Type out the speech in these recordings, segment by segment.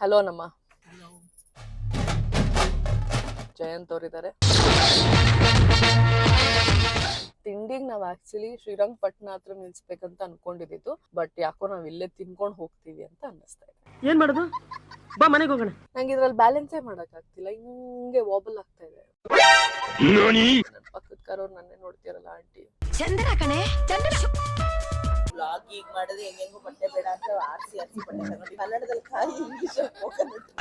Hello ನಮ್ಮ ಜಯಂತ್ ಅವರಿದ್ದಾರೆ. ತಿಂಡಿಗೆ ನಾವ್ ಆಕ್ಚುಲಿ ಶ್ರೀರಂಗಪಟ್ಟಣ ಹತ್ರ ನಿಲ್ಸ್ಬೇಕಂತ ಅನ್ಕೊಂಡಿದ್ದು, ಬಟ್ ಯಾಕೋ ನಾವ್ ಇಲ್ಲೇ ತಿನ್ಕೊಂಡ್ ಹೋಗ್ತೀವಿ ಅಂತ ಅನ್ನಿಸ್ತಾ ಇದೆ. ಏನ್ ಮಾಡೋದು, ಬಾ ಮನೆಗೆ ಹೋಗೋಣ. ನಂಗೆ ಇದ್ರಲ್ಲಿ ಬ್ಯಾಲೆನ್ಸೇ ಮಾಡಕ್ ಆಗ್ತಿಲ್ಲ, ಹಿಂಗೆ ವಾಬಲ್ ಆಗ್ತಾ ಇದೆ. ಪಕ್ಕದ ಕಾರವ್ರು ನನ್ನೇ ನೋಡ್ತಿರಲ್ಲ ಆಂಟಿ. ಚಂದ್ರ ಕಣೆ ಚಂದ್ರ ಬ್ಲಾಗ್ ಈಗ ಮಾಡಿದ್ರೆ ಹೆಂಗೆಂಗೋ ಬಟ್ಟೆ ಬೇಡ ಅಂತ ಆರ್ಸಿ ಬಟ್ಟೆ ತಗೊಂಡು ಕನ್ನಡದಲ್ಲಿ ಕಾಯಿ ಇಂಗ್ಲಿಷ್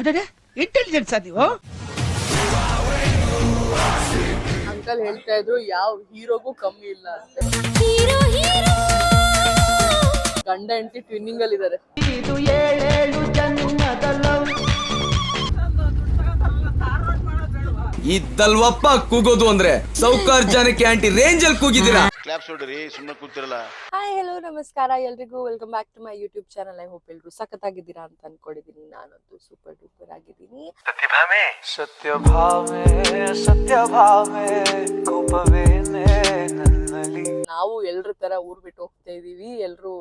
ಅದೇ ಇಂಟೆಲಿಜೆನ್ಸ್ ನೀವು. ಅಂಕಲ್ ಹೇಳ್ತಾ ಇದ್ರು ಯಾವ ಹೀರೋಗೂ ಕಮ್ಮಿ ಇಲ್ಲ ಅಂತ. ಗಂಡ ಹೆಂಡತಿ ಟ್ವಿನ್ನಿಂಗ್ ಅಲ್ಲಿ ಇದಾರೆ. ಇದ್ದಲ್ವಪ್ಪ ಕೂಗೋದು ಅಂದ್ರೆ ಸೌಕಾರ್ ಜನಕ್ಕೆ ಆಂಟಿ ರೇಂಜ್ ಅಲ್ಲಿ ಕೂಗಿದ್ದೀರಾ. ಕ್ಲಾಪ್ಸ್ ಹೊಡ್ರಿ, ಸುಮ್ಮನೆ ಕೂತಿರಲ್ಲ. ಹಾಯ್ ಹಲೋ ನಮಸ್ಕಾರ ಎಲ್ರಿಗೂ, welcome back to my YouTube channel. I hope ಎಲ್ರು ಸಖತ್ತಾಗಿದ್ದೀರಾ ಅಂತ ಅನ್ಕೊಂಡಿದೀನಿ. ನಾನಂತೂ ಸೂಪರ್ ಡೂಪರ್ ಆಗಿದ್ದೀನಿ. ನಾವು ಎಲ್ರ ತರ ಊರ್ ಬಿಟ್ಟು ಹೋಗ್ತಾ ಇದೀವಿ. ಎಲ್ರು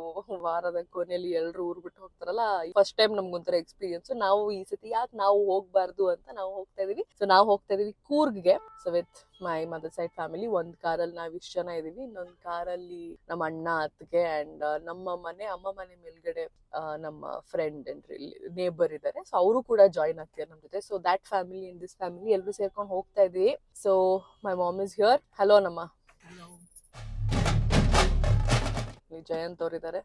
ವಾರದ ಕೊನೆಯಲ್ಲಿ ಎಲ್ರು ಊರ್ ಬಿಟ್ಟು ಹೋಗ್ತಾರಲ್ಲ, ಫಸ್ಟ್ ಟೈಮ್ ನಮ್ಗೊಂಥರ ಎಕ್ಸ್ಪೀರಿಯನ್ಸ್. ನಾವು ಈ ಸತಿ ಯಾಕೆ ನಾವು ಹೋಗ್ಬಾರ್ದು ಅಂತ ನಾವು ಹೋಗ್ತಾ ಇದೀವಿ. ಸೊ ನಾವು ಹೋಗ್ತಾ ಇದೀವಿ ಕೂರ್ಗ್ಗೆ. So with my mother side family. ಒಂದ್ ಕಾರಲ್ಲಿ ನಾವ್ ಇಷ್ಟ ಜನ ಇದೀವಿ, ಇನ್ನೊಂದ್ ಕಾರಲ್ಲಿ ನಮ್ಮ ಅಣ್ಣ ಅತ್ತಿಗೆ ಅಂಡ್ ನಮ್ಮ ಮನೆ ಅಮ್ಮ ಮನೆ ಮೇಲ್ಗಡೆ ನಮ್ಮ ಫ್ರೆಂಡ್ ಅಂದ್ರೆ ಇಲ್ಲಿ ನೇಬರ್ ಇದಾರೆ. ಸೊ ಅವರು ಕೂಡ ಜಾಯಿನ್ ಆಗ್ತಾರೆ ನಮ್ ಜೊತೆ. So that family in this family ಎಲ್ರು ಸೇರ್ಕೊಂಡು ಹೋಗ್ತಾ ಇದೀವಿ. So my mom is here. Hello ನಮ್ಮ ಜಯಂತ್ ಅವರಿದ್ದಾರೆ.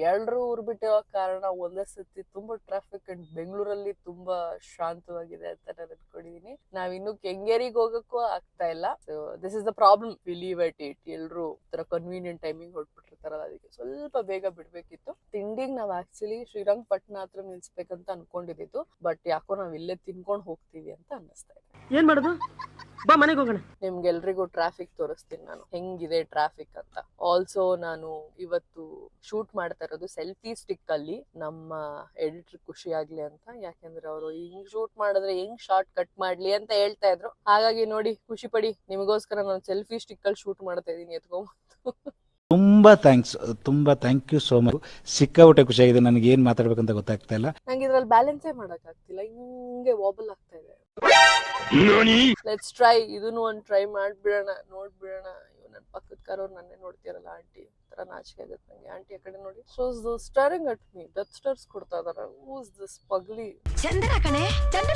ಎಲ್ರು ಊರ್ ಬಿಟ್ಟಿರೋ ಕಾರಣ ಒಂದೇ ಸತಿ ತುಂಬಾ ಟ್ರಾಫಿಕ್ ಅಂಡ್ ಬೆಂಗಳೂರಲ್ಲಿ ತುಂಬಾ ಶಾಂತವಾಗಿದೆ ಅಂತ ನಾನು ಅನ್ಕೊಂಡಿದೀನಿ. ನಾವಿನ್ನು ಕೆಂಗೇರಿಗೆ ಹೋಗಕ್ಕೂ ಆಗ್ತಾ ಇಲ್ಲ. So this is the problem, we leave at it. ಎಲ್ರು ತರ ಕನ್ವೀನಿಯಂಟ್ ಟೈಮಿಂಗ್ ಹೊರಟ್ಬಿಟ್ಟಿರ್ತಾರಲ್ಲ, ಅದಕ್ಕೆ ಸ್ವಲ್ಪ ಬೇಗ ಬಿಡ್ಬೇಕಿತ್ತು. ತಿಂಡಿಗೆ ನಾವ್ ಆಕ್ಚುಲಿ ಶ್ರೀರಂಗಪಟ್ಟಣ ಹತ್ರ ನಿಲ್ಸ್ಬೇಕಂತ ಅನ್ಕೊಂಡಿದ್ದು, ಬಟ್ ಯಾಕೋ ನಾವ್ ಇಲ್ಲೇ ತಿನ್ಕೊಂಡ್ ಹೋಗ್ತೀವಿ ಅಂತ ಅನ್ನಿಸ್ತಾ ಇದೆ. ಏನ್ ಮಾಡೋದು, ಬಾ ಮನೆಗೆ ಹೋಗೋಣ. ನಿಮ್ಗೆಲ್ರಿಗೂ ಟ್ರಾಫಿಕ್ ತೋರಿಸ್ತೀನಿ ನಾನು ಹೆಂಗಿದೆ ಟ್ರಾಫಿಕ್ ಅಂತ. ಆಲ್ಸೋ ನಾನು ಇವತ್ತು ಶೂಟ್ ಮಾಡ್ತಾ ಇರೋದು ಸೆಲ್ಫಿ ಸ್ಟಿಕ್ ಅಲ್ಲಿ. ನಮ್ಮ ಎಡಿಟರ್ ಖುಷಿ ಆಗ್ಲಿ ಅಂತ, ಯಾಕೆಂದ್ರೆ ಅವರು ಹಿಂಗ್ ಶೂಟ್ ಮಾಡಿದ್ರೆ ಹೆಂಗ್ ಶಾರ್ಟ್ ಕಟ್ ಮಾಡ್ಲಿ ಅಂತ ಹೇಳ್ತಾ ಇದ್ರು. ಹಾಗಾಗಿ ನೋಡಿ ಖುಷಿ ಪಡಿ, ನಿಮಗೋಸ್ಕರ ನಾನು ಸೆಲ್ಫಿ ಸ್ಟಿಕ್ ಅಲ್ಲಿ ಶೂಟ್ ಮಾಡ್ತಾ ಇದೀನಿ ಎತ್ಕೊಂಡ್ಬಂದು. ತುಂಬಾ ಥ್ಯಾಂಕ್ ಯು ಸೋ ಮಚ್. ಸಿಕ್ಕಾಬಿಟ್ಟೆ ಖುಷಿಯಾಗಿದೆ. ನನಗೆ ಏನ್ ಮಾತಾಡ್ಬೇಕಂತ ಗೊತ್ತಾಗ್ತಾ ಇಲ್ಲ. ನಂಗೆ ಇದ್ರಲ್ಲಿ ಬ್ಯಾಲೆನ್ಸೇ ಮಾಡಕ್ ಆಗ್ತಿಲ್ಲ, ಹಿಂಗೆ ವಾಬಲ್ ಆಗ್ತಾ ಇದೆ. ಲೆಟ್ಸ್ ಟ್ರೈ, ಇದನ್ನು ಒಂದ್ ಟ್ರೈ ಮಾಡ್ಬಿಡೋಣ, ನೋಡ್ಬಿಡೋಣ. ನನ್ನ ಪಕ್ಕದ ಕಾರವ್ರು ನನ್ನೇ ನೋಡ್ತಿರಲ್ಲ ಆಂಟಿ, ತರ ನಾಚಿಕೆ ಆಗುತ್ತೆ ನಂಗೆ. ಆಂಟಿ ಆ ಕಡೆ ನೋಡಿ. So ಸ್ಟಾರಿಂಗ್ at me, death stars ಕೊಡ್ತಾ ಇದಾರೆ. Whose this ಪಗ್ಲಿ? ಚಂದ್ರ ಕಣೆ ಚಂದ್ರ.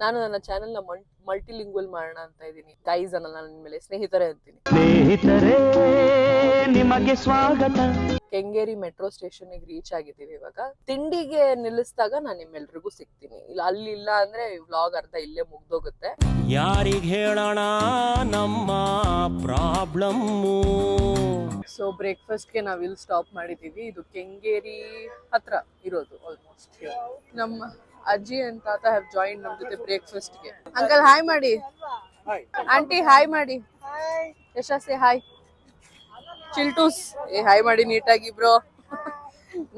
ನಾನು ನನ್ನ ಚಾನೆಲ್ ನ ಮಲ್ಟಿಲಿಂಗ್ವಲ್ ಮಾಡೋಣ ಅಂತ ಇದ್ದೀನಿ. ಗೈಸ್ ಅನ್ನಲ್ಲ, ನನ್ನ ಮೇಲೆ ಸ್ನೇಹಿತರೇ ಅಂತೀನಿ. ಸ್ನೇಹಿತರೇ ನಿಮಗೆ ಸ್ವಾಗತ. ಕೆಂಗೇರಿ ಮೆಟ್ರೋ ಸ್ಟೇಷನ್ ರೀಚ್ ಆಗಿದ್ದೀವಿ ಇವಾಗ. ತಿಂಡಿಗೆ ನಿಲ್ಲಿಸಿದಾಗ ನಾನು ನಿಮ್ಮೆಲ್ರಿಗೂ ಸಿಗ್ತೀನಿ. ಇಲ್ಲ ಅಲ್ಲಿ ಇಲ್ಲ ಅಂದ್ರೆ ವ್ಲಾಗ್ ಅರ್ಧ ಇಲ್ಲೇ ಮುಗ್ದೋಗುತ್ತೆ. ಯಾರಿಗೆ ಹೇಳೋಣ ನಮ್ಮ ಪ್ರಾಬ್ಲಮ್. ಸೊ ಬ್ರೇಕ್ಫಾಸ್ಟ್ಗೆ ನಾವ್ ಇಲ್ಲಿ ಸ್ಟಾಪ್ ಮಾಡಿದೀವಿ. ಇದು ಕೆಂಗೇರಿ ಹತ್ರ ಇರೋದು ಆಲ್ಮೋಸ್ಟ್. ನಮ್ಮ ಅಜ್ಜಿ ಅಂಡ್ ತಾತ ಹ್ಯಾವ್ ಜಾಯಿನ್ ನಮ್ ಜೊತೆ ಬ್ರೇಕ್ಫಾಸ್ಟ್ಗೆ. ಅಂಕಲ್ ಹಾಯ್ ಮಾಡಿ, ಆಂಟಿ ಹಾಯ್ ಮಾಡಿ, ಯಶಸ್ಸೆ ಹಾಯ್, ಚಿಲ್ಟೂಸ್ ಏ ಹಾಯ್ ಮಾಡಿ ನೀಟಾಗಿ ಬ್ರೋ.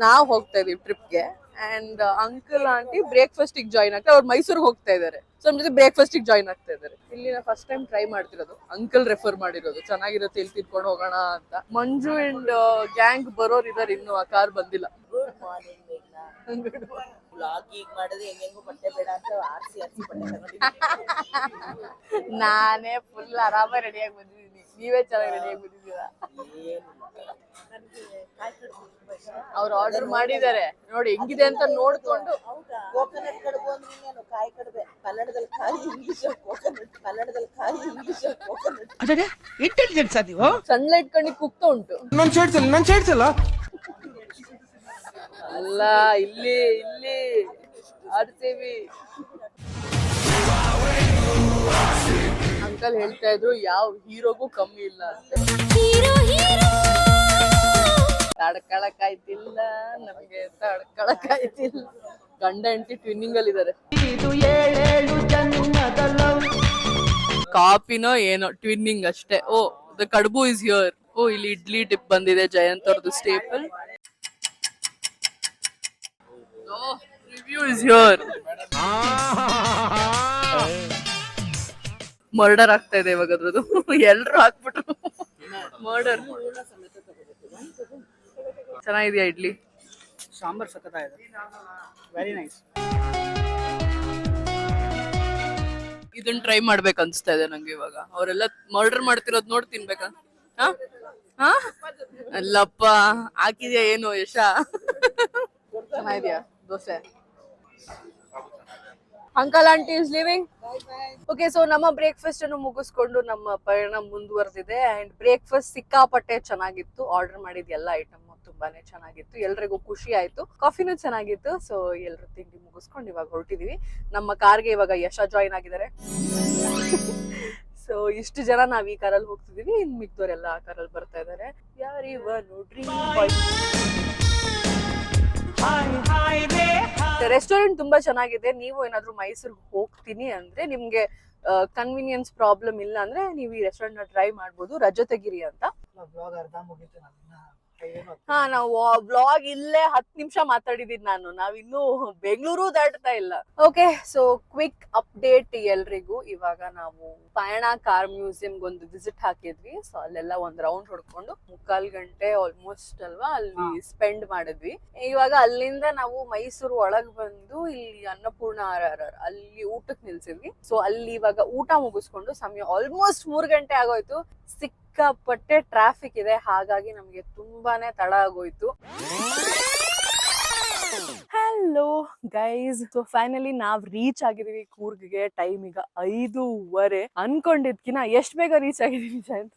ನಾವ್ ಹೋಗ್ತಾ ಇದೀವಿ ಟ್ರಿಪ್ಗೆ and uncle aunty breakfast join ಆಗ್ತಾರೆ. ಅವ್ರು ಮೈಸೂರಿಗೆ ಹೋಗ್ತಾ ಇದಾರೆ. ಸೊ ನಮ್ ಜೊತೆ ಬ್ರೇಕ್ಫಾಸ್ಟ್ ಜಾಯಿನ್ ಆಗ್ತಾ ಇದಾರೆ. ಇಲ್ಲಿ ನಾ ಫಸ್ಟ್ ಟೈಮ್ ಟ್ರೈ ಮಾಡ್ತಿರೋದು. ಅಂಕಲ್ ರೆಫರ್ ಮಾಡಿರೋದು, ಚೆನ್ನಾಗಿರುತ್ತೆ ಇಲ್ಲಿ ತಿನ್ಕೊಂಡು ಹೋಗೋಣ ಅಂತ. ಮಂಜು ಅಂಡ್ ಗ್ಯಾಂಗ್ ಬರೋರ್ ಇದಾರೆ, ಇನ್ನು ಆ ಕಾರ್ ಬಂದಿಲ್ಲ. ಗುಡ್ ಮಾರ್ನಿಂಗ್ ಬ್ಲಾಗ್ ಈಗ ಮಾಡಿದ್ರೆ ಹೆಂಗೆಂಗೋ ಬಟ್ಟೆ ಬೇಡ ಅಂತ ಆರ್ಸಿ ಬಟ್ಟೆ ತಗೊಂಡು ನಾನೇ ಫುಲ್ ಆರಾಮಾಗಿ ರೆಡಿಯಾಗಿ ಬಂದಿದ್ದೀನಿ. ನೀವೇ ಚೆನ್ನಾಗಿ ರೆಡಿಯಾಗಿ ಬಂದಿದ್ದೀರಾ. ಅವ್ರು ಆರ್ಡರ್ ಮಾಡಿದ್ದಾರೆ, ನೋಡಿ ಹೆಂಗಿದೆ ಅಂತ ನೋಡ್ಕೊಂಡು. ಕೋಕೋನಟ್ ಕಡುಬು ಅಂದ್ರೆ ಇನ್ನೇನು ಕಾಯಿ ಕಡುಬೆ, ಕನ್ನಡದಲ್ಲಿ ಕಾಯಿ ಇಂಗ್ಲಿಷ್ ಕನ್ನಡದಲ್ಲಿ ಕಾಯಿ ಇಂಗ್ಲಿಷ್ ಅದೇ ಇಂಟೆಲಿಜೆನ್ಸ್ ನೀವು. ಸನ್ಲೈಟ್ ಕಣ್ಣಿಗೆ ಕುಗ್ತಾ ಉಂಟು. ನನ್ ಶೇಡ್ಸಲ್ಲ ಅಲ್ಲ, ಇಲ್ಲಿ ಆಡ್ತೀವಿ. ಅಂಕಲ್ ಹೇಳ್ತಾ ಇದ್ರು ಯಾವ ಹೀರೋಗೂ ಕಮ್ಮಿ ಇಲ್ಲ ಅಂತ. ತಡ್ಕೊಳಕ್ಕಾಯ್ತಿಲ್ಲ ನಮ್ಗೆ, ತಡ್ಕೊಳಕ್ಕಾಯ್ತಿಲ್ಲ. ಗಂಡ ಹೆಂಡತಿ ಟ್ವಿನ್ನಿಂಗ್ ಅಲ್ಲಿ ಇದಾರೆ. ಕಾಪಿನೋ ಏನೋ ಟ್ವಿನ್ನಿಂಗ್ ಅಷ್ಟೇ. ಓ ದ ಕಡುಬು ಇಸ್ ಹಿಯರ್. ಓ ಇಲ್ಲಿ ಇಡ್ಲಿ ಡಿಪ್ ಬಂದಿದೆ, ಜಯಂತ್ ಅವ್ರದ್ದು staple. Review is here. Murder ಆಗ್ತಾ ಇದೆ ಇವಾಗ ಅದ್ರದ್ದು. ಎಲ್ರು ಹಾಕ್ಬಿಟ್ರು ಮರ್ಡರ್. ಚೆನ್ನಾಗಿದ್ಯಾ ಇಡ್ಲಿ? ಸಾಂಬಾರ್ ಸಖತ್ತಾಗಿದೆ, ವೆರಿ ನೈಸ್. ಇದನ್ನ ಟ್ರೈ ಮಾಡ್ಬೇಕು ಅನ್ಸ್ತಾ ಇದೆ ನಂಗೆ ಇವಾಗ. ಅವರೆಲ್ಲ ಮರ್ಡರ್ ಮಾಡ್ತಿರೋದ್ ನೋಡಿ ತಿನ್ಬೇಕಾ? ಹಾ ಹಾ ಅಲ್ಲಪ್ಪ, ಹಾಕಿದ್ಯಾ ಏನು ಯಶ? ಚೆನ್ನಾಗಿದ್ಯಾ dosa? Uncle aunty is living. Okay, so ನಮ್ಮ ಬ್ರೇಕ್ಫಾಸ್ಟ್ ಅನ್ನು ಮುಗಿಸ್ಕೊಂಡು ನಮ್ಮ ಪಯಣ ಮುಂದುವರೆದಿದೆ. ಅಂಡ್ ಬ್ರೇಕ್ಫಾಸ್ಟ್ ಸಿಕ್ಕಾಪಟ್ಟೆ ಚೆನ್ನಾಗಿತ್ತು. ಆರ್ಡರ್ ಮಾಡಿದ ಎಲ್ಲ ಐಟಮ್ ತುಂಬಾನೇ ಚೆನ್ನಾಗಿತ್ತು. ಎಲ್ರಿಗೂ ಖುಷಿ ಆಯ್ತು. ಕಾಫಿನೂ ಚೆನ್ನಾಗಿತ್ತು. ಸೊ ಎಲ್ರು ತಿಂಡಿ ಮುಗಿಸ್ಕೊಂಡು ಇವಾಗ ಹೊರಟಿದೀವಿ. ನಮ್ಮ ಕಾರ್ಗೆ ಇವಾಗ ಯಶ ಜಾಯಿನ್ ಆಗಿದ್ದಾರೆ. ಸೊ ಇಷ್ಟು ಜನ ನಾವ್ ಈ ಕಾರಲ್ಲಿ ಹೋಗ್ತಿದೀವಿ. ಇನ್ ಮಿಕ್ದವ್ರೆಲ್ಲ ಆ ಕಾರಲ್ಲಿ ಬರ್ತಾ ಇದಾರೆ. ಯಾರಿವನು ಡ್ರೀಮ್ ಬಾಯ್. ರೆಸ್ಟೋರೆಂಟ್ ತುಂಬಾ ಚೆನ್ನಾಗಿದೆ. ನೀವು ಏನಾದ್ರು ಮೈಸೂರಿಗೆ ಹೋಗ್ತೀನಿ ಅಂದ್ರೆ ನಿಮ್ಗೆ ಕನ್ವೀನಿಯನ್ಸ್ ಪ್ರಾಬ್ಲಮ್ ಇಲ್ಲ ಅಂದ್ರೆ ನೀವು ಈ ರೆಸ್ಟೋರೆಂಟ್ ನ ಟ್ರೈ ಮಾಡ್ಬೋದು. ರಜತಗಿರಿ ಅಂತ. ಹಾ, ನಾವು ವ್ಲಾಗ್ ಇಲ್ಲೇ 10 ನಿಮಿಷ ಮಾತಾಡಿದೀನಿ ನಾನು. ನಾವಿನ್ನೂ ಬೆಂಗಳೂರು ದಾಟ್ತಾ ಇಲ್ಲ. ಓಕೆ, ಸೊ ಕ್ವಿಕ್ ಅಪ್ಡೇಟ್ ಎಲ್ರಿಗೂ. ಇವಾಗ ನಾವು ಪಯಣ ಕಾರ್ ಮ್ಯೂಸಿಯಂ ಒಂದು ವಿಸಿಟ್ ಹಾಕಿದ್ವಿ. ಸೊ ಅಲ್ಲೆಲ್ಲ ಒಂದ್ ರೌಂಡ್ ಹೊಡ್ಕೊಂಡು 3/4 ಗಂಟೆ ಆಲ್ಮೋಸ್ಟ್ ಅಲ್ವಾ ಅಲ್ಲಿ ಸ್ಪೆಂಡ್ ಮಾಡಿದ್ವಿ. ಇವಾಗ ಅಲ್ಲಿಂದ ನಾವು ಮೈಸೂರು ಒಳಗ್ ಬಂದು ಇಲ್ಲಿ ಅನ್ನಪೂರ್ಣ ಅಲ್ಲಿ ಊಟಕ್ಕೆ ನಿಲ್ಸಿದ್ವಿ. ಸೊ ಅಲ್ಲಿ ಇವಾಗ ಊಟ ಮುಗಿಸ್ಕೊಂಡು ಸಮಯ ಆಲ್ಮೋಸ್ಟ್ 3 ಗಂಟೆ ಆಗೋಯ್ತು. ಸಿಕ್ಕಾಪಟ್ಟೆ ಟ್ರಾಫಿಕ್ ಇದೆ, ಹಾಗಾಗಿ ನಮ್ಗೆ ತುಂಬಾನೇ ತಡ ಆಗೋಯ್ತು. ಹಲೋ ಗೈಸ್, ಸೊ ಫೈನಲಿ ನಾವ್ ರೀಚ್ ಆಗಿದೀವಿ ಕೂರ್ಗ್ಗೆ. ಟೈಮ್ ಈಗ 5:15. ಅನ್ಕೊಂಡಿದ್ಕಿನ ಎಷ್ಟ್ ಬೇಗ ರೀಚ್ ಆಗಿದೀವಿ ಜಯಂತ್?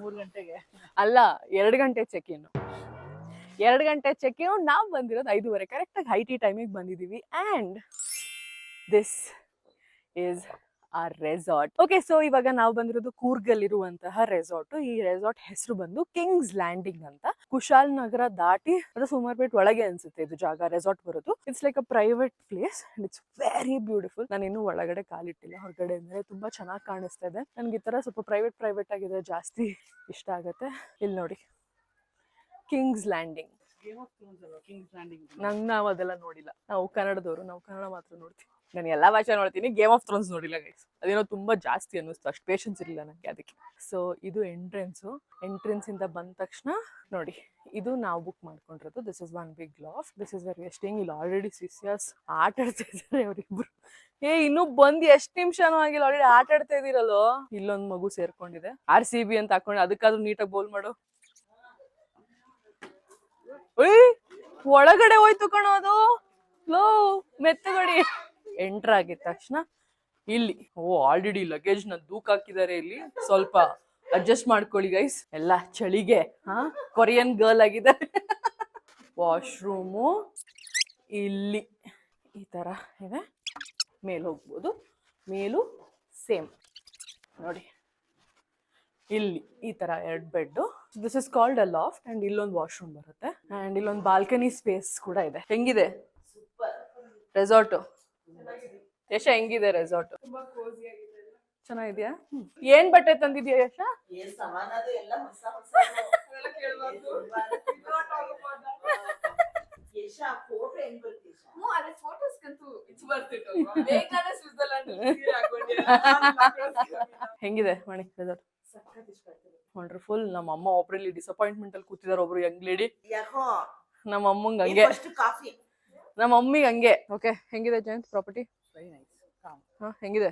3 ಗಂಟೆಗೆ ಅಲ್ಲ, 2 ಗಂಟೆ ಚೆಕ್ ಇನ್. 2 ಗಂಟೆ ಚೆಕ್ ಇನ್. ನಾವ್ ಬಂದಿರೋದು 5:30. ಕರೆಕ್ಟ್ ಆಗಿ ಹೈಟಿ ಟೈಮಿಗೆ ಬಂದಿದೀವಿ. ಅಂಡ್ ದಿಸ್ ಇಸ್ ಆ ರೆಸಾರ್ಟ್. ಓಕೆ, ಸೊ ಇವಾಗ ನಾವು ಬಂದಿರೋದು ಕೂರ್ಗಲ್ಲಿರುವಂತಹ ರೆಸಾರ್ಟ್. ಈ ರೆಸಾರ್ಟ್ ಹೆಸರು ಬಂದು ಕಿಂಗ್ಸ್ ಲ್ಯಾಂಡಿಂಗ್ ಅಂತ. ಕುಶಾಲ್ ನಗರ ದಾಟಿ ಅದು ಸುಮಾರ್ಪೇಟ್ ಒಳಗೆ ಅನ್ಸುತ್ತೆ ಇದು ಜಾಗ, ರೆಸಾರ್ಟ್ ಬರೋದು. It's like a private place and it's very beautiful. ನಾನು ಇನ್ನೂ ಒಳಗಡೆ ಕಾಲಿಟ್ಟಿಲ್ಲ. ಹೊರಗಡೆ ಅಂದ್ರೆ ತುಂಬಾ ಚೆನ್ನಾಗಿ ಕಾಣಿಸ್ತಾ ಇದೆ. ನನ್ಗೆ ಈ ತರ ಸ್ವಲ್ಪ ಪ್ರೈವೇಟ್ ಆಗಿದೆ ಜಾಸ್ತಿ ಇಷ್ಟ ಆಗತ್ತೆ. ಇಲ್ಲಿ ನೋಡಿ, ಕಿಂಗ್ಸ್ ಲ್ಯಾಂಡಿಂಗ್. ನಾವು ಅದೆಲ್ಲ ನೋಡಿಲ್ಲ. ನಾವು ಕನ್ನಡದವರು, ನಾವು ಕನ್ನಡ ಮಾತ್ರ ನೋಡ್ತೀವಿ. ನಾನು ಎಲ್ಲಾ ಭಾಷೆ ನೋಡ್ತೀನಿ, ಗೇಮ್ ಆಫ್ ಥ್ರೋನ್ಸ್ ನೋಡಿಲ್ಲ ಗೈಸ್. ಅದೇನೋ ತುಂಬಾ ಜಾಸ್ತಿ ಅನ್ನಿಸ್ತು, ಅಷ್ಟು ಪೇಷನ್ಸ್ ಇರಲಿಲ್ಲ ನನಗೆ ಅದಕ್ಕೆ. ಸೊ ಇದು ಎಂಟ್ರೆನ್ಸ್ ಇಂದ ಬಂದ ತಕ್ಷಣ ನೋಡಿ, ಇದು ನಾವು ಬುಕ್ ಮಾಡ್ಕೊಂಡಿರೋದು. This is one big loft. This is very staying. ಇಲ್ಲಿ ಆಲ್ರೆಡಿ ಸಿಸಿಯರ್ಸ್ ಆಟ ಆಡ್ತಾ ಇದ್ದಾರೆ ಅವರಿಬ್ರು. ಇನ್ನೂ ಬಂದು ಎಷ್ಟು ನಿಮಿಷನೂ ಆಗಿಲ್ಲ, ಆಲ್ರೆಡಿ ಆಟ ಆಡ್ತಾ ಇದೀರಲ್ಲೋ. ಇಲ್ಲೊಂದು ಮಗು ಸೇರ್ಕೊಂಡಿದೆ. RCB ಅಂತ ಹಾಕೊಂಡು ಅದಕ್ಕಾದ್ರೂ ನೀಟಾಗಿ ಬೋಲ್ ಮಾಡು. ಒಳಗಡೆ ಹೋಯ್ತು ಕಣೋದು. ಲೋ ಮೆತ್ತಗಡಿ. ಎಂಟರ್ ಆಗಿದ ತಕ್ಷಣ ಇಲ್ಲಿ ಆಲ್ರೆಡಿ ಲಗೇಜ್ ನ ದೂಕ ಹಾಕಿದ್ದಾರೆ. ಇಲ್ಲಿ ಸ್ವಲ್ಪ ಅಡ್ಜಸ್ಟ್ ಮಾಡ್ಕೊಳ್ಳಿ ಗೈಸ್. ಎಲ್ಲ ಚಳಿಗೆ ಕೊರಿಯನ್ ಗರ್ಲ್ ಆಗಿದೆ. ವಾಶ್ರೂಮು ಇಲ್ಲಿ ಈ ತರ ಇದೆ. ಮೇಲ್ ಹೋಗ್ಬೋದು. ಮೇಲೂ ಸೇಮ್ ನೋಡಿ, ಇಲ್ಲಿ ಈ ತರ 2 bed. This is called a loft. And ಇಲ್ಲೊಂದು ವಾಶ್ರೂಮ್ ಬರುತ್ತೆ. ಅಂಡ್ ಇಲ್ಲೊಂದು ಬಾಲ್ಕನಿ ಸ್ಪೇಸ್ ಕೂಡ ಇದೆ. ಹೆಂಗಿದೆ ರೆಸಾರ್ಟ್? ಯಶ ಹೆಂಗಿದೆ ರೆಸಾರ್ಟ್? ಚೆನ್ನಾಗಿದ್ಯಾ? ಏನ್ ಬಟ್ಟೆ ತಂದಿದ್ಯಾ ಯಶ? ಹೆಂಗಿದೆ ಮಣಿ ರೆಸಾರ್ಟ್? ವಂಡರ್ಫುಲ್. ನಮ್ಮ ಅಮ್ಮ ಒಬ್ರಲ್ಲಿ ಡಿಸಪಾಯಿಂಟ್ಮೆಂಟ್ ಅಲ್ಲಿ ಕೂತಿದಾರೆ. ಒಬ್ರು ಯಂಗ್ ಲೇಡಿ. ನಮ್ಮ ಅಮ್ಮಂಗ್ ಹಂಗೆ, ನಮ್ಮ ಮಮ್ಮಿಗೆ ಹಂಗೆ. ಓಕೆ, ಹೆಂಗಿದೆ ಜಯಂತ್ ಪ್ರಾಪರ್ಟಿ? ಹೆಂಗಿದೆ?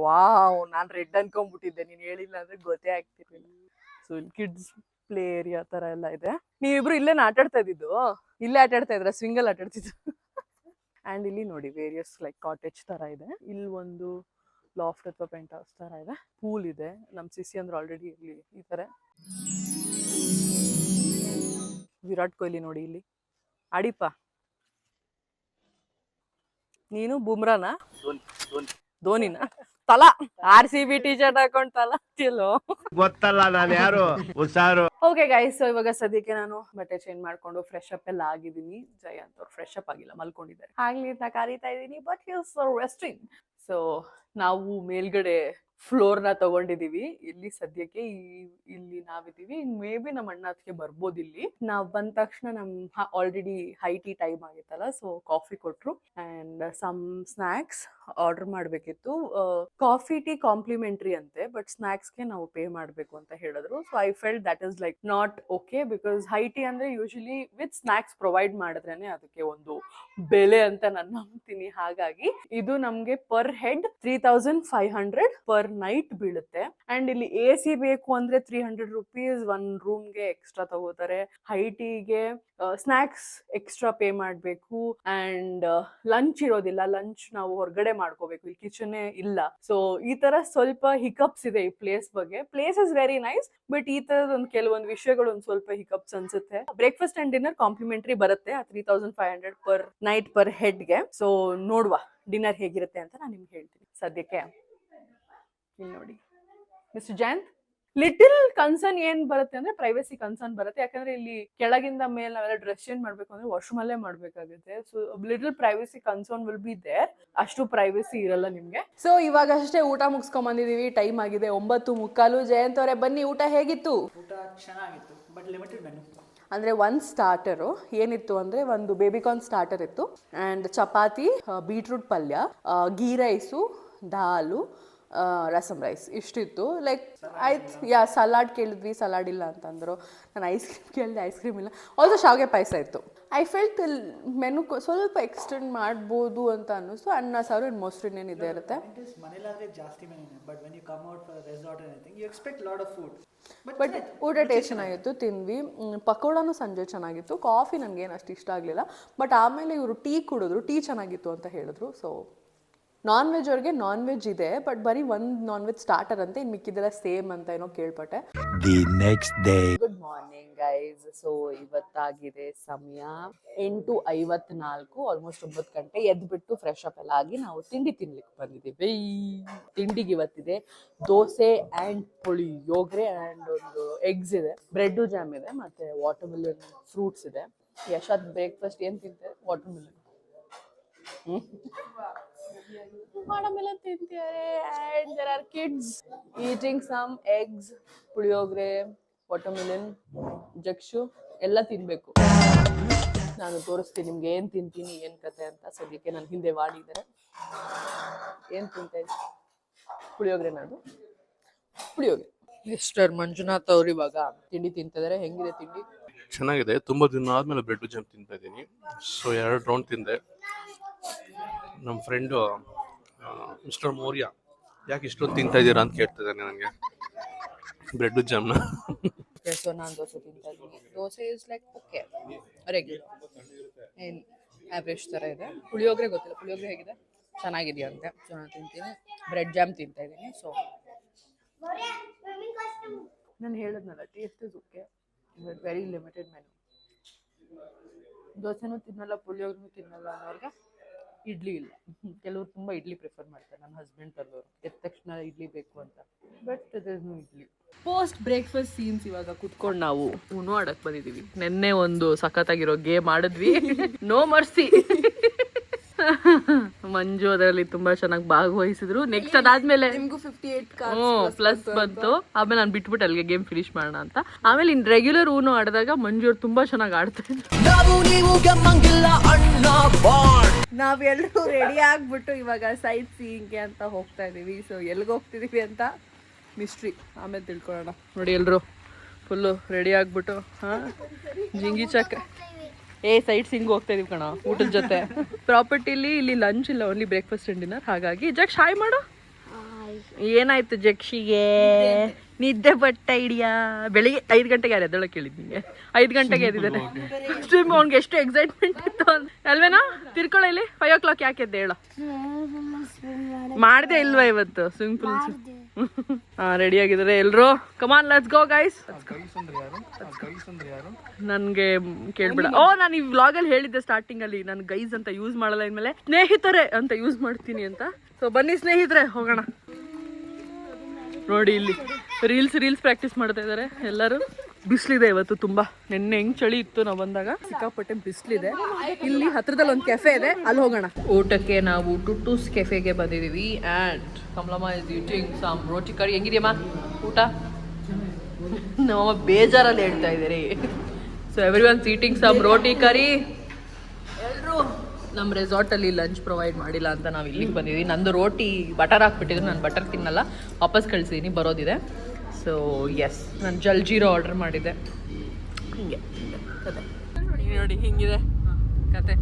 ವಾವ್, ನಾನ್ ರೆಡ್ ಅನ್ಕೊಂಡ್ಬಿಟ್ಟಿದ್ದೆ. ನೀನ್ ಹೇಳಿಲ್ಲ ಅಂದ್ರೆ ಗೊತ್ತೇ ಆಗ್ತಿರ್ಲಿಲ್ಲ. ಸೊ ಇಲ್ಲಿ ಕಿಡ್ಸ್ ಪ್ಲೇ ಏರಿಯಾ ತರ ಎಲ್ಲ ಇದೆ. ನೀವಿಬ್ರು ಇಲ್ಲೇ ಆಟ ಆಡ್ತಾ ಇದ್ದಿದ್ದು? ಇಲ್ಲೇ ಆಟ ಆಡ್ತಾ ಇದ್ರ? ಸ್ವಿಂಗಲ್ ಆಟ ಆಡ್ತಿದ್ರು. ಅಂಡ್ ಇಲ್ಲಿ ನೋಡಿ, ವೇರಿಯಸ್ ಲೈಕ್ ಕಾಟೇಜ್ ತರ ಇದೆ. ಇಲ್ಲಿ ಒಂದು ಲಾಫ್ಟ್ ಅಥವಾ ಪೆಂಟ್ ಹೌಸ್ ತರ ಇದೆ. ಪೂಲ್ ಇದೆ. ನಮ್ ಸಿಸಿ ಅಂದ್ರೆ ಆಲ್ರೆಡಿ ಇಲ್ಲಿ ಈ ತರ. ವಿರಾಟ್ ಕೊಹ್ಲಿ ನೋಡಿ ಇಲ್ಲಿ ಆಡಿಪ್ಪ. ನೀನು ಬುಮ್ರಾನ? ಧೋನಿನ? ತಲಾ RCB ಟಿ ಶರ್ಟ್ ಹಾಕೊಂಡ್ ತಲಾ ತಿಲ್ಲೋ ಗೊತ್ತಲ್ಲ ನಾನು ಯಾರು ಹುಷಾರು. ಓಕೆ ಗೈಸ್, ಸೊ ಇವಾಗ ಸದ್ಯಕ್ಕೆ ನಾನು ಬಟ್ಟೆ ಚೇಂಜ್ ಮಾಡ್ಕೊಂಡು ಫ್ರೆಶ್ ಅಪ್ ಎಲ್ಲ ಆಗಿದ್ದೀನಿ. ಜಯಂತ್ ಅವ್ರು ಫ್ರೆಶ್ ಅಪ್ ಆಗಿಲ್ಲ, ಮಲ್ಕೊಂಡಿದ್ದಾರೆ. ಆಗ್ಲಿ ನಾ ಕರೀತಾ ಇದ್ದೀನಿ, but he is resting. So ನಾವು ಮೇಲ್ಗಡೆ ಫ್ಲೋರ್ನ ತಗೊಂಡಿದೀವಿ. ಇಲ್ಲಿ ಸದ್ಯಕ್ಕೆ ಇಲ್ಲಿ ನಾವಿದೀವಿ. ಮೇ ಬಿ ನಮ್ಮ ಅಣ್ಣ ಅದಕ್ಕೆ ಬರ್ಬೋದು. ಇಲ್ಲಿ ನಾವ್ ಬಂದ ತಕ್ಷಣ ನಮ್ ಆಲ್ರೆಡಿ ಹೈ ಟೀ ಟೈಮ್ ಆಗಿತ್ತಲ್ಲ, ಸೊ ಕಾಫಿ ಕೊಟ್ರು ಅಂಡ್ ಸಮ್ ಸ್ನಾಕ್ಸ್ ಆರ್ಡರ್ ಮಾಡ್ಬೇಕಿತ್ತು. ಕಾಫಿ ಟೀ ಕಾಂಪ್ಲಿಮೆಂಟ್ರಿ ಅಂತೆ, ಬಟ್ ಸ್ನಾಕ್ಸ್ಗೆ ನಾವು ಪೇ ಮಾಡ್ಬೇಕು ಅಂತ ಹೇಳಿದ್ರು. So I felt that is like not okay, because high tea ಅಂದ್ರೆ ಯೂಶಲಿ ವಿತ್ ಸ್ನಾಕ್ಸ್ ಪ್ರೊವೈಡ್ ಮಾಡಿದ್ರೇನೆ ಅದಕ್ಕೆ ಒಂದು ಬೆಲೆ ಅಂತ ನಾನು ನಂಬ್ತೀನಿ. ಹಾಗಾಗಿ ಇದು ನಮ್ಗೆ ಪರ್ ಹೆಡ್ 3500 ಪರ್ ನೈಟ್ ಬೀಳುತ್ತೆ. ಅಂಡ್ ಇಲ್ಲಿ AC ಬೇಕು ಅಂದ್ರೆ 300 rupees ಒನ್ ರೂಮ್ಗೆ ಎಕ್ಸ್ಟ್ರಾ ತಗೋತಾರೆ. ಹೈ ಟೀಗೆ ಸ್ನಾಕ್ಸ್ ಎಕ್ಸ್ಟ್ರಾ ಪೇ ಮಾಡ್ಬೇಕು ಅಂಡ್ ಲಂಚ್ ಇರೋದಿಲ್ಲ. ಲಂಚ್ ನಾವು ಹೊರಗಡೆ ಮಾಡ್ಕೋಬೇಕು, ಇಲ್ಲಿ ಕಿಚನ್ ಇಲ್ಲ. ಸೊ ಈ ತರ ಸ್ವಲ್ಪ ಹಿಕಪ್ಸ್ ಇದೆ ಈ ಪ್ಲೇಸ್ ಬಗ್ಗೆ. Place is very nice, but ಈ ತರದ ಒಂದು ಕೆಲವೊಂದು ವಿಷಯಗಳು ಒಂದು ಸ್ವಲ್ಪ ಹಿಕಪ್ಸ್ ಅನ್ಸುತ್ತೆ. ಬ್ರೇಕ್ಫಾಸ್ಟ್ ಅಂಡ್ ಡಿನ್ನರ್ ಕಾಂಪ್ಲಿಮೆಂಟರಿ ಬರುತ್ತೆ 3500 ಪರ್ ನೈಟ್ ಪರ್ ಹೆಡ್ಗೆ. ಸೊ ನೋಡುವ ಡಿನ್ನರ್ ಹೇಗಿರುತ್ತೆ ಅಂತ ನಾನು ನಿಮ್ಗೆ ಹೇಳ್ತೀನಿ. ಸದ್ಯಕ್ಕೆ ಇಲ್ಲಿ ನೋಡಿ ಮಿಸ್ಟರ್ ಜಯಂತ್, ಲಿಟಲ್ ಕನ್ಸರ್ನ್ ಏನ್ ಬರುತ್ತೆ ಅಂದ್ರೆ ಪ್ರೈವಸಿ ಕನ್ಸರ್ನ್ ಬರುತ್ತೆ. ಯಾಕಂದ್ರೆ ಇಲ್ಲಿ ಕೆಳಗಿಂದ ಮೇಲೆ ನಾವೆಲ್ಲ ಡ್ರೆಸ್ ಚೇಂಜ್ ಮಾಡ್ಬೇಕು ಅಂದ್ರೆ ವಾಶ್ರೂಮ್ ಅಲ್ಲೇ ಮಾಡ್ಬೇಕಾಗುತ್ತೆ. So little privacy concern will be there. ಅಷ್ಟು ಪ್ರೈವಸಿ ಇರಲ್ಲ ನಿಮ್ಗೆ. ಸೊ ಇವಾಗ ಅಷ್ಟೇ ಊಟ ಮುಗಿಸ್ಕೊಂಡ್ ಬಂದಿದೀವಿ. ಟೈಮ್ ಆಗಿದೆ 9:45. ಜಯಂತ್ ಅವರೇ ಬನ್ನಿ, ಊಟ ಹೇಗಿತ್ತು? ಊಟ ಚೆನ್ನಾಗಿತ್ತು, ಬಟ್ ಲಿಮಿಟೆಡ್ ಮೆನು. ಅಂದರೆ ಒಂದು ಸ್ಟಾರ್ಟರು ಏನಿತ್ತು ಅಂದರೆ ಒಂದು ಬೇಬಿಕಾರ್ನ್ ಸ್ಟಾರ್ಟರ್ ಇತ್ತು ಆ್ಯಂಡ್ ಚಪಾತಿ, ಬೀಟ್ರೂಟ್ ಪಲ್ಯ, ಗೀ ರೈಸು, ದಾಲು, ರಸಮ್ ರೈಸ್ ಇಷ್ಟಿತ್ತು. ಲೈಕ್ ಆಯ್ತು. ಸಲಾಡ್ ಕೇಳಿದ್ವಿ, ಸಲಾಡ್ ಇಲ್ಲ ಅಂತಂದರು. ನಾನು ಐಸ್ ಕ್ರೀಮ್ ಕೇಳಿದೆ, ಐಸ್ ಕ್ರೀಮ್ ಇಲ್ಲ. ಆಲ್ಸೋ ಶಾವಿಗೆ ಪಾಯಸ ಇತ್ತು. ಐ ಫೆಲ್ಟ್ ಮೆನು ಸ್ವಲ್ಪ ಎಕ್ಸ್ಟೆಂಡ್ ಮಾಡ್ಬೋದು ಅಂತ ಅನ್ನಿಸ್ತು. ಅನ್ನ ಸಾರು ಇನ್ನು ಮೊಸರು ಇನ್ನೇನಿದೆ ಇರುತ್ತೆ. ಮನೇಲಾದ್ರೆ ಜಾಸ್ತಿ menu, but when you come out for resort anything you expect lot of food. But ಊಟ ಟೇಸ್ಟ್ ಚೆನ್ನಾಗಿತ್ತು, ತಿಂದ್ವಿ. ಪಕೋಡಾನು ಸಂಜೆ ಚೆನ್ನಾಗಿತ್ತು. ಕಾಫಿ ನನಗೇನು ಅಷ್ಟು ಇಷ್ಟ ಆಗಲಿಲ್ಲ. ಬಟ್ ಆಮೇಲೆ ಇವರು ಟೀ ಕುಡಿದ್ರು, ಟೀ ಚೆನ್ನಾಗಿತ್ತು ಅಂತ ಹೇಳಿದ್ರು. ಸೊ ನಾನ್ ವೆಜ್ ಅವ್ರಿಗೆ ನಾನ್ ವೆಜ್ ಇದೆ, ಬಟ್ ಬರೀ ಒಂದು ನಾನ್ ವೆಜ್ ಸ್ಟಾರ್ಟರ್ ಅಂತೆ, ಇನ್ನು ಮಿಕ್ಕಿದೆಲ್ಲ ಸೇಮ್ ಅಂತ ಏನೋ ಕೇಳ್ಪಟ್ಟೆ. The next day. Good morning guys. So ಇವತ್ತಾಗಿದೆ ಸಮಯ 8:54, ಆಲ್ಮೋಸ್ಟ್ 9 ಗಂಟೆ. ಎದ್ಬಿಟ್ಟು ಫ್ರೆಶ್ ಅಪ್ ಎಲ್ಲ ಆಗಿ ನಾವು ತಿಂಡಿ ತಿನ್ಲಿಕ್ಕೆ ಬಂದಿದ್ದೀವಿ. ತಿಂಡಿಗೆ ಇವತ್ತಿದೆ ದೋಸೆ ಆ್ಯಂಡ್ ಪುಳಿಯೋಗರೆ ಆ್ಯಂಡ್ ಒಂದು ಎಗ್ಸ್ ಇದೆ, ಬ್ರೆಡ್ಡು ಜಾಮ್ ಇದೆ, ಮತ್ತೆ ವಾಟರ್ ಮಿಲನ್ ಫ್ರೂಟ್ಸ್ ಇದೆ. ಯಶಾದ್ ಬ್ರೇಕ್ಫಾಸ್ಟ್ ಏನು ತಿಂತಾರೆ? ವಾಟರ್ ಮಿಲನ್ watermelon ತಿಂತಿದ್ದಾರೆ. and there are kids eating some eggs, puliyogare, watermelon, ಜಕ್ಷು ಎಲ್ಲ ತಿನ್ಬೇಕು. ನಾನು ತೋರಿಸ್ತೀನಿ ನಿಮ್ಗೆ ಏನ್ ತಿಂತೀನಿ ಏನ್ ಕತೆ ಅಂತ. ಸದ್ಯಕ್ಕೆ ನನ್ನ ಹಿಂದೆ ಮಾಡಿದ್ದಾರೆ. ಏನ್ ತಿಂತಾ ಇದ್ದೀನಿ? ಪುಳಿಯೋಗರೆ. ನಾನು ಪುಳಿಯೋಗರೆ. ಮಿಸ್ಟರ್ ಮಂಜುನಾಥ್ ಅವ್ರು ಇವಾಗ ತಿಂಡಿ ತಿಂತಿದ್ದಾರೆ. ಹೆಂಗಿದೆ ತಿಂಡಿ? ಚೆನ್ನಾಗಿದೆ. ತುಂಬ ದಿನ ಆದಮೇಲೆ ಬ್ರೆಡ್ ಜಾಮ್ ತಿಂತಾ ಇದ್ದೀನಿ. ಸೊ 2 ರೌಂಡ್ ತಿಂದೆ. ನಮ್ಮ ಫ್ರೆಂಡು ಮಿಸ್ಟರ್ ಮೌರ್ಯ ಯಾಕೆ ಇಷ್ಟೊಂದು ತಿಂತಾ ಇದ್ದೀರಾ ಅಂತ ಕೇಳ್ತಿದ್ದಾನೆ ನನಗೆ ಬ್ರೆಡ್ ಜಾಮ್ನ. ಸೊ ನಾನು ದೋಸೆ ತಿಂತಾ ಇದ್ದೀನಿ. Dosa is like okay, regular, ಏನು ಆವ್ರೇಜ್ ಥರ ಇದೆ. ಪುಳಿಯೋಗರೆ ಗೊತ್ತಿಲ್ಲ, ಪುಳಿಯೋಗರೆ ಹೇಗಿದೆ? ಚೆನ್ನಾಗಿದೆಯಾ ಅಂತೆ. ಸೊ ನಾನು ತಿಂತೀನಿ. ಬ್ರೆಡ್ ಜಾಮ್ ತಿಂತಾ ಇದ್ದೀನಿ. ಸೊ ನಾನು ಹೇಳಿದ್ನಲ್ಲ, taste is okay, very limited menu. ದೋಸೆನೂ ತಿನ್ನಲ್ಲ, ಪುಳಿಯೋಗರೆನೂ ತಿನ್ನಲ್ಲ ಅನ್ನೋರ್ಗೆ ಇಡ್ಲಿ ಇಲ್ಲ. ಕೆಲವರು ತುಂಬ ಇಡ್ಲಿ ಪ್ರಿಫರ್ ಮಾಡ್ತಾರೆ. ನನ್ನ ಹಸ್ಬೆಂಡ್ ಅಲ್ಲವರು ಎದ್ದ ತಕ್ಷಣ ಇಡ್ಲಿ ಬೇಕು ಅಂತ. ಬಟ್ ಅದನ್ನು ಇಡ್ಲಿ. Post breakfast scenes. ಇವಾಗ ಕುತ್ಕೊಂಡು ನಾವು ಊನೋ ಆಡಕ್ ಬಂದಿದ್ದೀವಿ. ನಿನ್ನೆ ಒಂದು ಸಖತ್ತಾಗಿರೋ ಗೇಮ್ ಆಡಿದ್ವಿ, ನೋ ಮರ್ಸಿ. ಮಂಜು ಅದರಲ್ಲಿ ತುಂಬಾ ಚೆನ್ನಾಗಿ ಭಾಗವಹಿಸಿದ್ರು. ನೆಕ್ಸ್ಟ್ ಅದಾದ್ಮೇಲೆ 58 ಪ್ಲಸ್ ಬಂತು. ಆಮೇಲೆ ನಾನು ಬಿಟ್ಬಿಟ್ಟು ಅಲ್ಲಿಗೆ ಗೇಮ್ ಫಿನಿಶ್ ಮಾಡೋಣ ಅಂತ. ಆಮೇಲೆ ಇನ್ ರೆಗ್ಯುಲರ್ ಊನು ಆಡಿದಾಗ ಮಂಜು ಅವ್ರು ತುಂಬಾ ಚೆನ್ನಾಗಿ ಆಡ್ತಾ ಇದ್ರು. ನಾವೆಲ್ಲರೂ ರೆಡಿ ಆಗ್ಬಿಟ್ಟು ಇವಾಗ ಸೈಟ್ ಸೀಯಿಂಗ್ಗೆ ಅಂತ ಹೋಗ್ತಾ ಇದೀವಿ. ಸೊ ಎಲ್ಲಿಗೆ ಹೋಗ್ತಿದೀವಿ ಅಂತ ಮಿಸ್ಟ್ರಿ, ಆಮೇಲೆ ತಿಳ್ಕೊಳ್ಳೋಣ. ನೋಡಿ ಎಲ್ರು ಫುಲ್ಲು ರೆಡಿ ಆಗ್ಬಿಟ್ಟು ಜಿಂಗಿ ಚಕ್ರ ಸೈಟ್ ಸಿಂಗ್ ಹೋಗ್ತಾ ಇದೀವಿ ಕಣ ಊಟದ ಜೊತೆ. ಪ್ರಾಪರ್ಟಿಲಿ ಇಲ್ಲಿ ಲಂಚ್ ಇಲ್ಲ, ಓನ್ಲಿ ಬ್ರೇಕ್ಫಾಸ್ಟ್ ಅಂಡ್ ಡಿನ್ನರ್. ಹಾಗಾಗಿ ಜಕ್ಷ್ ಹಾಯ್ ಮಾಡು. ಏನಾಯ್ತು ಜಕ್ಷಿಗೆ? ನಿದ್ದೆ ಬಟ್ಟ ಹಿಡಿಯಾ? ಬೆಳಿಗ್ಗೆ 5 ಗಂಟೆಗೆ ಯಾರು ಎದ್ದೊಳಕ್ಕೆ ಹೇಳಿದ್ ನಿಂಗೆ? 5 ಗಂಟೆಗೆ ಎದ್ದಿದ್ದಾನೆ. ಅವ್ನಿಗೆ ಎಷ್ಟು ಎಕ್ಸೈಟ್ಮೆಂಟ್ ಇತ್ತು ಅಲ್ವೇನಾ? ತಿರ್ಕೊಳ್ಳ ಇಲ್ಲಿ 5 o'clock ಯಾಕೆ ಎದ್ದೆ ಹೇಳ? ಮಾಡ್ದೆ ಇಲ್ವಾ ಇವತ್ತು ಸ್ವಿಮ್ಮಿಂಗ್ ಪೂಲ್? ರೆಡಿ ಆಗಿದ್ದಾರೆ ಎಲ್ರು. Come on let's go guys. ನನ್ಗೆ ಕೇಳ್ಬೇಡ. ನಾನು ಈ ವ್ಲಾಗಲ್ಲಿ ಹೇಳಿದ್ದೆ ಸ್ಟಾರ್ಟಿಂಗ್ ಅಲ್ಲಿ, ನಾನು ಗೈಸ್ ಅಂತ ಯೂಸ್ ಮಾಡಲ್ಲ, ಇನ್ಮೇಲೆ ಸ್ನೇಹಿತರೆ ಅಂತ ಯೂಸ್ ಮಾಡ್ತೀನಿ ಅಂತ. ಸೊ ಬನ್ನಿ ಸ್ನೇಹಿತರೆ ಹೋಗೋಣ. ನೋಡಿ ಇಲ್ಲಿ ರೀಲ್ಸ್ ಪ್ರಾಕ್ಟೀಸ್ ಮಾಡ್ತಾ ಇದ್ದಾರೆ ಎಲ್ಲರೂ. ಬಿಸಿಲಿದೆ ಇವತ್ತು ತುಂಬಾ. ನಿನ್ನೆ ಹೆಂಗ್ ಚಳಿ ಇತ್ತು ನಾವು ಬಂದಾಗ, ಸಿಕ್ಕಾಪಟ್ಟೆ ಬಿಸಿಲಿದೆ. ಇಲ್ಲಿ ಹತ್ರದಲ್ಲಿ ಒಂದು ಕೆಫೆ ಇದೆ, ಅಲ್ಲಿ ಹೋಗೋಣ. ಊಟಕ್ಕೆ ನಾವು ಟುಟೂಸ್ ಕೆಫೆಗೆ ಬಂದಿದೀವಿ and Kamalamma is eating some roti curry. ಹೆಂಗಿದೆಯಮ್ಮ ಊಟ? ನಮ್ಮಮ್ಮ ಬೇಜಾರಲ್ಲಿ ಹೇಳ್ತಾ ಇದ್ದೀರಿ. So everyone's eating some roti curry. ಎಲ್ಲರೂ ನಮ್ಮ ರೆಸಾರ್ಟಲ್ಲಿ ಲಂಚ್ ಪ್ರೊವೈಡ್ ಮಾಡಿಲ್ಲ ಅಂತ ನಾವು ಇಲ್ಲಿಗೆ ಬಂದಿದ್ದೀವಿ. ನಂದು ರೋಟಿ ಬಟರ್ ಹಾಕ್ಬಿಟ್ಟಿದ್ರು, ನಾನು ಬಟರ್ ತಿನ್ನಲ್ಲ, ವಾಪಸ್ ಕಳಿಸಿದ್ದೀನಿ, ಬರೋದಿದೆ. ಸೊ ಎಸ್, ನಾನು ಜಲ್ಜೀರೋ ಆರ್ಡರ್ ಮಾಡಿದ್ದೆ. ಹಿಂಗೆ ಕತೆ ನೋಡಿ, ಹಿಂಗಿದೆ ಕತೆ.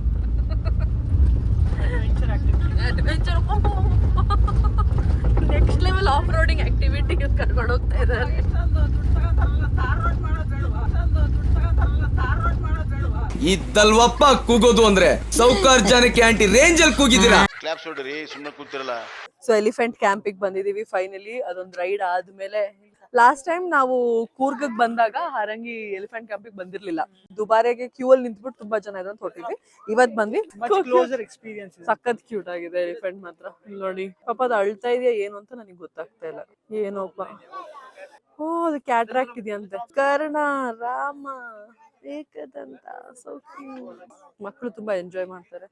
Next level off roading activity ಕರ್ಕೊಂಡು ಹೋಗ್ತಾ ಇದ್ದಾರೆ. ಇದ್ದಲ್ವಪ್ಪ ಕೂಗೋದು ಅಂದ್ರೆ ಸೌಕಾರ್ ಜನಕ್ಕೆ ಆಂಟಿ ರೇಂಜಲ್ ಕೂಗಿದ್ದೀರಾ. ಕ್ಲಾಪ್ಸ್ ಹೊಡ್ರಿ, ಸುಮ್ಮನೆ ಕೂತಿರಲ್ಲ. ಸೊ ಎಲಿಫೆಂಟ್ ಕ್ಯಾಂಪಿಗೆ ಬಂದಿದೀವಿ ಫೈನಲಿ. ಅದೊಂದು ರೈಡ್ ಆದ್ಮೇಲೆ, ಲಾಸ್ಟ್ ಟೈಮ್ ನಾವು ಕೂರ್ಗಗ್ ಬಂದಾಗ ಹಾರಂಗಿ ಎಲಿಫೆಂಟ್ ಕ್ಯಾಂಪಿಗೆ ಬಂದಿರ್ಲಿಲ್ಲ. ದುಬಾರೆಗೆ ಕ್ಯೂ ಅಲ್ಲಿ ನಿಂತ್ಬಿಟ್ಟು ತುಂಬಾ ಜನ ಇದೆ ಅಂತ ಹೊಟ್ಟಿದ್ವಿ. ಇವತ್ ಬಂದ್ವಿ. Closer experience. ಸಖತ್ ಕ್ಯೂಟ್ ಆಗಿದೆ ಎಲಿಫೆಂಟ್ ಮಾತ್ರ. ಇಲ್ಲಿ ನೋಡಿ ಪಾಪ ಅದು ಅಳ್ತಾ ಇದೆಯಾ ಏನು ಅಂತ ನನಗೆ ಗೊತ್ತಾಗ್ತಾ ಇಲ್ಲ. ಏನೋಪ್ಪ, ಓ ಅದು ಕ್ಯಾಟ್ರಾಕ್ಟ್ ಇದೆಯಂತೆ. Karna, Rama, Ekadanta, so cute. ಮಕ್ಕಳು ತುಂಬಾ ಎಂಜಾಯ್ ಮಾಡ್ತಾರೆ.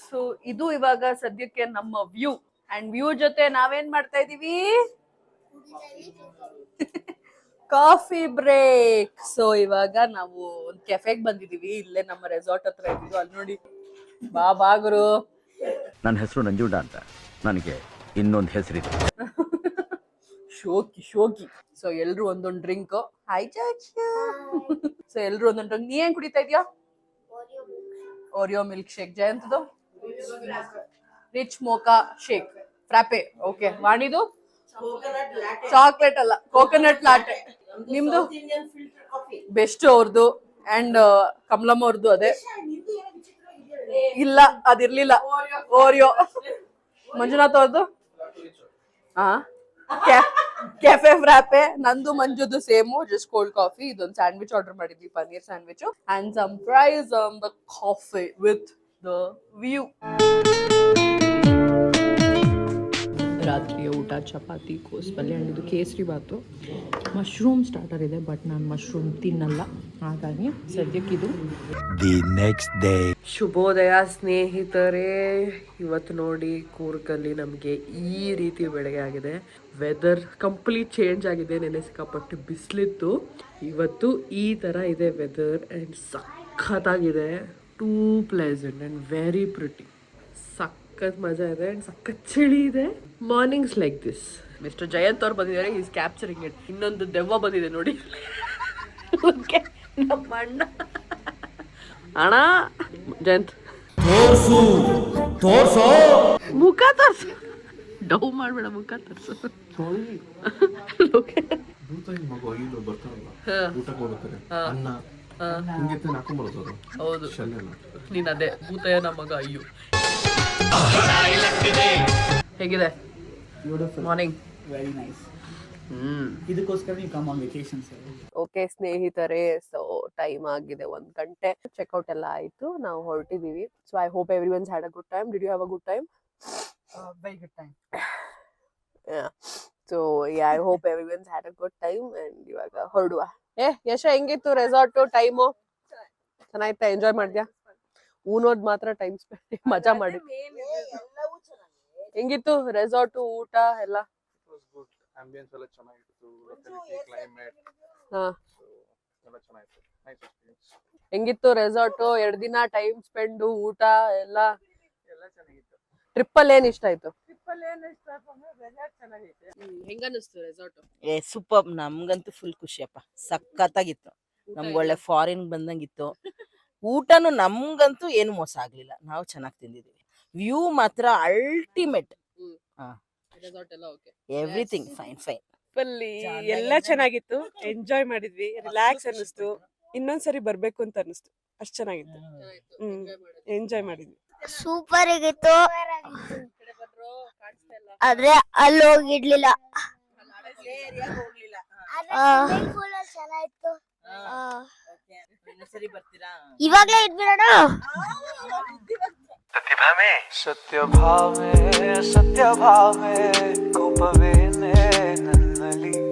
ಸೊ ಇದು ಇವಾಗ ಸದ್ಯಕ್ಕೆ ನಮ್ಮ ವ್ಯೂ. ಅಂಡ್ ವ್ಯೂ ಜೊತೆ ನಾವೇನ್ ಮಾಡ್ತಾ ಇದೀವಿ? Coffee break. ಸೊ ಇವಾಗ ನಾವು ಒಂದು ಕೆಫೆಗೆ ಬಂದಿದೀವಿ. ಇಲ್ಲೇ ನಮ್ಮ ರೆಸಾರ್ಟ್ ಹತ್ರ ಇದ್ದೀವಿ. ಅಲ್ಲಿ ನೋಡಿ, ಬಾ ಗುರು. ನನ್ನ ಹೆಸರು ನಂಜುಂಡ ಅಂತ. ನನಗೆ ಇನ್ನೊಂದು ಹೆಸರಿದೆ, ಶೋಕಿ. ಸೊ ಎಲ್ರು ಒಂದೊಂದು ಡ್ರಿಂಕ್. ಹಾಯ್ ಚಾಚು. ಸೊ ಎಲ್ರು ಒಂದೊಂದು ಡ್ರಿಂಕ್. ನೀ ಏನ್ ಕುಡಿತಾ ಇದೀಯಾ? Oreo milkshake. ಜಯಂತದು rich mocha shake frappe. Okay, ವಾಣಿದು ಚಾಕ್ಲೇಟ್ ಅಲ್ಲ, ಕೋಕೋನಟ್ ಲಾಟೆ. ನಿಮ್ದು ಬೆಸ್ಟ್ ಅವ್ರದ್ದು ಅಂಡ್ ಕಮಲಮ್ಮ ಅವ್ರದ್ದು ಅದೇ. ಇಲ್ಲ ಅದಿರ್ಲಿಲ್ಲ, ಓರಿಯೋ. ಮಂಜುನಾಥ್ ಅವ್ರದ್ದು ಕೆಫೆ ಫ್ರಾಪೆ. ನಂದು ಮಂಜುದು ಸೇಮು, ಜಸ್ಟ್ ಕೋಲ್ಡ್ ಕಾಫಿ. ಇದೊಂದು ಸ್ಯಾಂಡ್ವಿಚ್ ಆರ್ಡರ್ ಮಾಡಿದ್ವಿ, paneer sandwich and some fries on the coffee with the view. ರಾತ್ರಿಯ ಊಟ ಚಪಾತಿ, ಕೋಸ್ ಪಲ್ಯ ಅಂಡ್ ಇದು ಕೇಸರಿ ಬಾತು. ಮಶ್ರೂಮ್ ಸ್ಟಾರ್ಟರ್ ಇದೆ, ಬಟ್ ನಾನು ಮಶ್ರೂಮ್ ತಿನ್ನಲ್ಲ, ಹಾಗಾಗಿ ಸದ್ಯಕ್ಕಿದು. The next day. ಶುಭೋದಯ ಸ್ನೇಹಿತರೆ. ಇವತ್ತು ನೋಡಿ ಕೂರ್ಗಲ್ಲಿ ನಮಗೆ ಈ ರೀತಿ ಬೆಳಗ್ಗೆ ಆಗಿದೆ. ವೆದರ್ ಕಂಪ್ಲೀಟ್ ಚೇಂಜ್ ಆಗಿದೆ. ನೆನೆ ಸಿಕ್ಕಾಪಟ್ಟು ಬಿಸಿಲಿತ್ತು, ಇವತ್ತು ಈ ಥರ ಇದೆ ವೆದರ್ ಆ್ಯಂಡ್ ಸಖತ್ತಾಗಿದೆ. Too pleasant and very pretty. ಸಖತ್ ಮಜಾ ಇದೆ ಆ್ಯಂಡ್ ಸಖತ್ ಚಳಿ ಇದೆ. Mornings like this. Mister Jayant ಅವ್ರು ಬಂದಿದ್ದಾರೆ, ಈಸ್ ಕ್ಯಾಪ್ಚರಿಂಗ್ ಇಟ್. ಇನ್ನೊಂದು ದೆವ್ವ ಬಂದಿದೆ ನೋಡಿ. ಓಕೆ, ನಮ್ಮ ಅಣ್ಣ. ಅಣ್ಣ ಜಯಂತ್ ಮುಖ ತೋರ್ಸು. ಡವ್ ಮಾಡ್ಬೇಡ, ಮುಖ ತೋರ್ಸು. ಹೌದು, ನೀನ್ ಅದೇ ಭೂತಯ್ಯ ನಮಗ. ಅಯ್ಯೋ, ಹೇಗಿದೆ ಮಾರ್ನಿಂಗ್? Very nice. ಇದಕ್ಕೋಸ್ಕರ ನೀವು come on vacation sir. Okay ಸ್ನೇಹಿತರೆ, ಸೊ ಟೈಮ್ ಆಗಿದೆ 1 ಗಂಟೆ. ಚೆಕ್ಔಟ್ ಎಲ್ಲ ಆಯ್ತು, ನಾವು ಹೊರಟಿದೀವಿ. So I hope everyone's had a good time. Did you have a good time? Very good time. So I hope everyone's had a good time. And ಇವಾಗ ಹೊರಡುವ. ಯಶ, ಹೆಂಗಿತ್ತು resort? Time ಚೆನ್ನಾಗಿತ್ತಾ? Enjoy ಮಾಡಿದ್ಯಾ? ಊನೋದ್ ಮಾತ್ರ time spend ಮಜಾ ಮಾಡಿ. ಹೆಂಗಿತ್ತು resort, ಊಟ ಎಲ್ಲ? ಆಂಬಿಯನ್ಸ್ ಎಲ್ಲ ಚೆನ್ನಾಗಿತ್ತು, ಕ್ಲೈಮೇಟ್ ಹಾ, ಎಲ್ಲ ಚೆನ್ನಾಗಿತ್ತು. Nice experience. ಹೆಂಗಿತ್ತು ರೆಸಾರ್ಟು? 2 ದಿನ ಟೈಮ್ ಸ್ಪೆಂಡ್, ಊಟ ಎಲ್ಲ ಚೆನ್ನಾಗಿತ್ತು. ಟ್ರಿಪ್ ಅಲ್ಲಿ ಏನ್ ಇಷ್ಟ ಆಯ್ತು? ಹೆಂಗನ್ನಿಸ್ತು ರೆಸಾರ್ಟ್? ಸೂಪರ್. ನಮ್ಗಂತೂ ಫುಲ್ ಖುಷಿಯಪ್ಪ, ಸಖತ್ತಾಗಿತ್ತು. ನಮ್ಗೆ ಒಳ್ಳೆ ಫಾರಿನ್ ಬಂದಂಗಿತ್ತು. ಊಟನು ನಮ್ಗಂತೂ ಏನು ಮೋಸ ಆಗ್ಲಿಲ್ಲ, ನಾವು ಚೆನ್ನಾಗಿ ತಿಂದಿದೀವಿ. ವ್ಯೂ ಮಾತ್ರ ಅಲ್ಟಿಮೇಟ್. ರೆಸಾರ್ಟ್ ಎಲ್ಲ ಓಕೆ, ಎವ್ರಿಥಿಂಗ್ ಫೈನ್. ಎಲ್ಲ ಚೆನ್ನಾಗಿತ್ತು, ಎಂಜಾಯ್ ಮಾಡಿದ್ವಿ, ರಿಲ್ಯಾಕ್ಸ್ ಅನ್ನಿಸ್ತು. ಇನ್ನೊಂದ್ಸರಿ ಬರ್ಬೇಕು ಅಂತ ಅನ್ನಿಸ್ತು, ಅಷ್ಟ್ ಚೆನ್ನಾಗಿತ್ತು. ಎಂಜಾಯ್ ಮಾಡಿದ್ವಿ. ಸೂಪರ್ ಆಗಿತ್ತು, ಆದ್ರೆ ಅಲ್ಲಿ ಹೋಗಿಡ್ಲಿಲ್ಲ. ಇವಾಗ್ಲೇ ಇದ್ಬಿಡೋಣ. सत्य भाव में